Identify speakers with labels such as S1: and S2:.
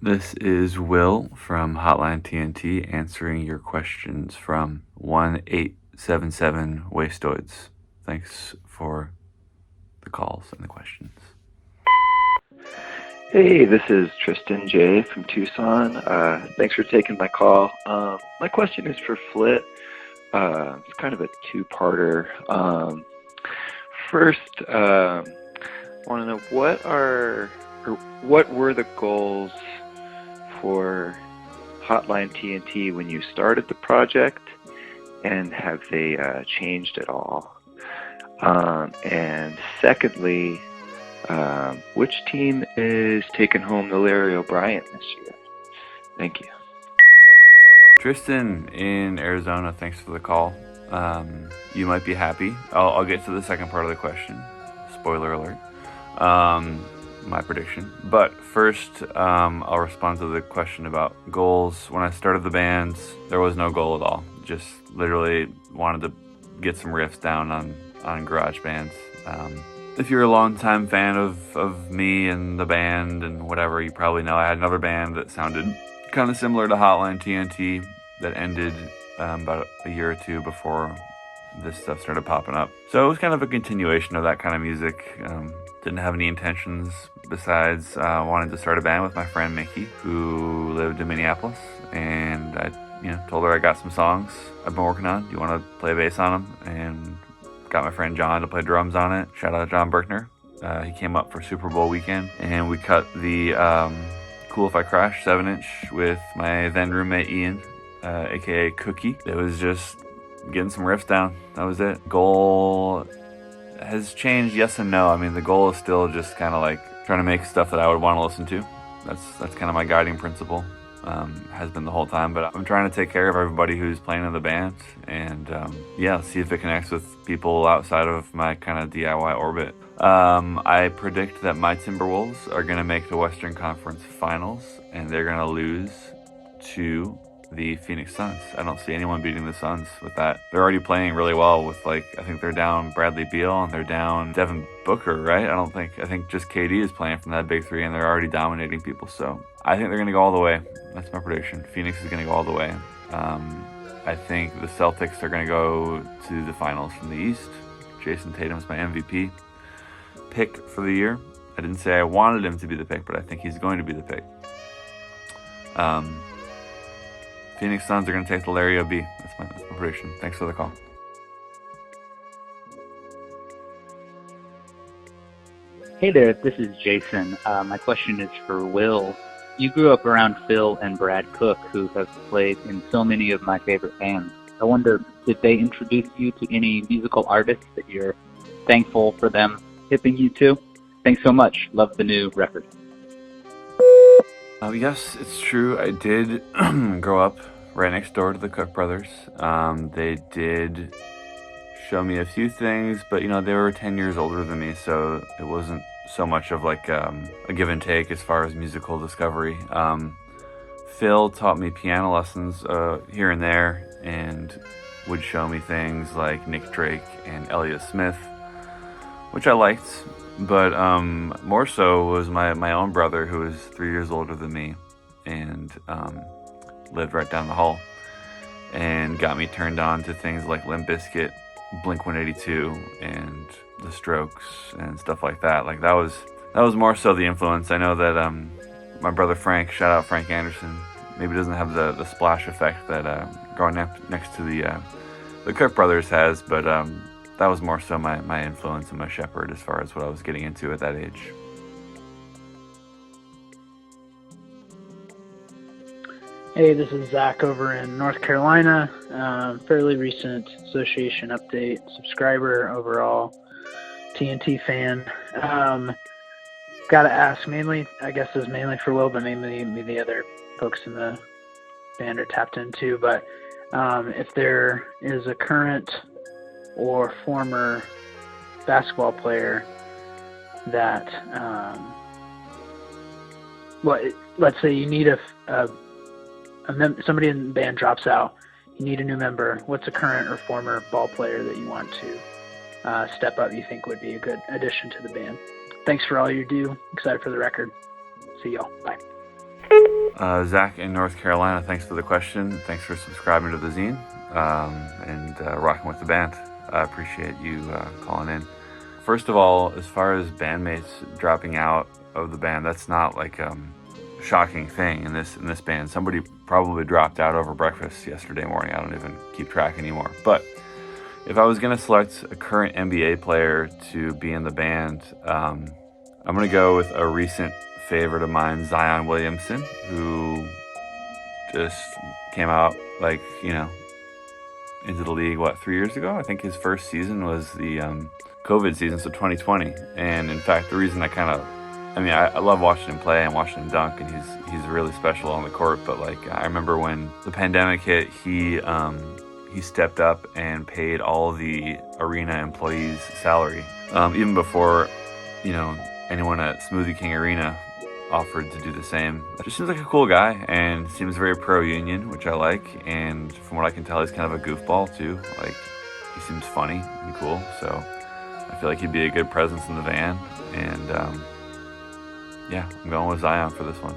S1: This is Will from Hotline TNT answering your questions from 1877 Wastoids. Thanks for the calls and the questions.
S2: Hey, this is Tristan J. from Tucson. Thanks for taking my call. My question is for Flit. It's kind of a two-parter. First, I want to know what were the goals for Hotline TNT when you started the project, and have they changed at all? And secondly, which team is taking home the Larry O'Brien this year? Thank you.
S1: Tristan in Arizona, thanks for the call. You might be happy. I'll get to the second part of the question. Spoiler alert. My prediction. But first, I'll respond to the question about goals. When I started the band, there was no goal at all. Just literally wanted to get some riffs down on GarageBand. If you're a long-time fan of me and the band and whatever, you probably know I had another band that sounded kind of similar to Hotline TNT that ended about a year or two before this stuff started popping up. So it was kind of a continuation of that kind of music. Didn't have any intentions besides wanting to start a band with my friend Mickey, who lived in Minneapolis, and I told her I got some songs I've been working on. Do you want to play bass on them? And got my friend John to play drums on it. Shout out John Berkner. He came up for Super Bowl weekend, and we cut the Cool If I Crash 7-inch with my then roommate Ian, aka Cookie. It was just getting some riffs down. That was it. Goal has changed, yes and no. I mean, the goal is still just kind of like trying to make stuff that I would want to listen to. That's kind of my guiding principle. Has been the whole time, but I'm trying to take care of everybody who's playing in the band, and see if it connects with people outside of my kind of DIY orbit. I predict that my Timberwolves are going to make the Western Conference Finals, and they're going to lose to the Phoenix Suns. I don't see anyone beating the Suns with that. They're already playing really well with, I think they're down Bradley Beal and they're down Devin Booker, right? I think just KD is playing from that big three, and they're already dominating people. So I think they're going to go all the way. That's my prediction. Phoenix is going to go all the way. I think the Celtics are going to go to the finals from the East. Jason Tatum's my MVP pick for the year. I didn't say I wanted him to be the pick, but I think he's going to be the pick. Phoenix Suns are going to take the Larry O.B. That's my prediction. Thanks for the call.
S3: Hey there, this is Jason. My question is for Will. You grew up around Phil and Brad Cook, who have played in so many of my favorite bands. I wonder, did they introduce you to any musical artists that you're thankful for them hipping you to? Thanks so much. Love the new record.
S1: Yes, it's true. I did grow up right next door to the Cook brothers. They did show me a few things, but they were 10 years older than me, so it wasn't so much of a give and take as far as musical discovery. Phil taught me piano lessons here and there, and would show me things like Nick Drake and Elliott Smith, which I liked. But more so was my own brother, who was 3 years older than me, and lived right down the hall, and got me turned on to things like Limp Bizkit, Blink-182, and The Strokes, and stuff like that. That was more so the influence. I know that my brother Frank, shout out Frank Anderson, maybe doesn't have the splash effect that growing up next to the Cook brothers has, but that was more so my influence and my shepherd as far as what I was getting into at that age.
S4: Hey, this is Zach over in North Carolina. Fairly recent association update, subscriber overall, TNT fan. Gotta ask, mainly, I guess this is mainly for Will, but mainly the other folks in the band are tapped into. But if there is a current or former basketball player that, let's say you need somebody in the band drops out, you need a new member. What's a current or former ball player that you want to step up you think would be a good addition to the band? Thanks for all you do. Excited for the record. See y'all. Bye.
S1: Zach in North Carolina, thanks for the question. Thanks for subscribing to the zine and rocking with the band. I appreciate you calling in. First of all, as far as bandmates dropping out of the band, that's not like shocking thing in this band. Somebody probably dropped out over breakfast yesterday morning. I don't even keep track anymore. But if I was going to select a current NBA player to be in the band, I'm going to go with a recent favorite of mine, Zion Williamson, who just came out into the league 3 years ago. I think his first season was the COVID season, so 2020. And in fact, the reason I love watching him play and watching him dunk, and he's really special on the court. But I remember when the pandemic hit, he stepped up and paid all of the arena employees' salary, even before anyone at Smoothie King Arena offered to do the same. Just seems like a cool guy and seems very pro-union, which I like. And from what I can tell, he's kind of a goofball too. He seems funny and cool, so I feel like he'd be a good presence in the van. And I'm going with Zion for this one.